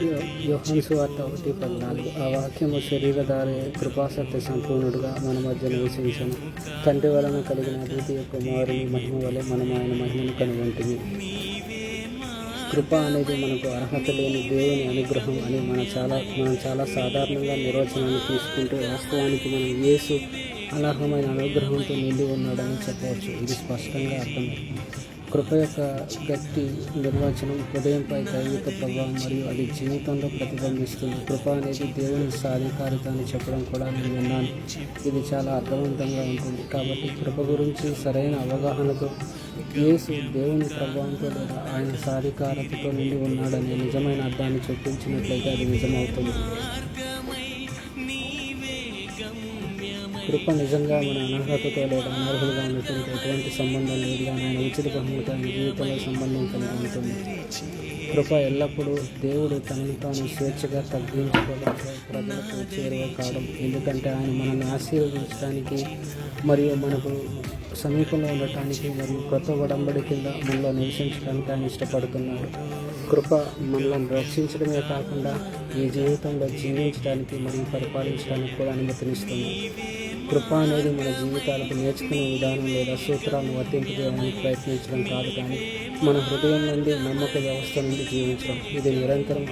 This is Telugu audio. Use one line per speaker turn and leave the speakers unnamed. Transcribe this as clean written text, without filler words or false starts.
యోహాను సువార్త 1:14 ఆ వాక్యము శరీరధారి కృపాసత్య సంపూర్ణుడుగా మన మధ్య నివసించను. తండ్రి వలన కలిగిన అద్వితీయ కుమారుని మహిమ వలె మనం ఆయన మహిమను కనుగొంటిమి. కృప అనేది మనకు అర్హత లేని దేవుని అనుగ్రహం అని మనం చాలా సాధారణంగా నిర్వచనాన్ని తీసుకుంటూ వాస్తవానికి మనం యేసు అనర్హమైన అనుగ్రహంతో నిండి ఉన్నాడని చెప్పవచ్చు. ఇది స్పష్టంగా అర్థమవుతుంది. కృప యొక్క గట్టి నిర్వచనం హృదయంపై దైవిక ప్రభావం మరియు అది జీవితంలో ప్రతిబింబిస్తుంది. కృప అనేది దేవుని సాధికారిత అని చెప్పడం కూడా నేను విన్నాను. ఇది చాలా అర్థవంతంగా ఉంటుంది. కాబట్టి కృప గురించి సరైన అవగాహనతో యేసు దేవుని ప్రభావంతో లేదా ఆయన సాధికారతతో నిండి ఉన్నాడనే నిజమైన అర్థాన్ని చొప్పించినట్లయితే అది నిజమవుతుంది. కృప నిజంగా మన అనర్హతతో లేదా అనర్హులుగా ఉన్నటువంటి ఎటువంటి సంబంధం లేదు, కానీ ఆయన ఉచిత బహుమతి ఆయన జీవితంలో సంబంధం కలిగి ఉంటుంది. కృప ఎల్లప్పుడూ దేవుడు తనను తాను స్వేచ్ఛగా తగ్గించుకోవడానికి ప్రజలకు చేరువ కావడం, ఎందుకంటే ఆయన మనల్ని ఆశీర్వదించడానికి మరియు మనకు సమీపంలో ఉండటానికి మరియు క్రొత్త ఒడంబడి కింద మనలో నివసించడానికి ఆయన ఇష్టపడుతున్నాడు. కృప మనల్ని రక్షించడమే కాకుండా ఈ జీవితంలో జీవించడానికి మరియు పరిపాలించడానికి కూడా అనుమతినిస్తుంది. కృప అనేది మన జీవితాలకు నేర్చుకునే విధానం లేదా సూత్రాలను వర్తింపజేయడానికి ప్రయత్నించడం కాదు, కానీ మన హృదయం నుండి నమ్మక వ్యవస్థ నుండి జీవించడం. ఇది నిరంతరం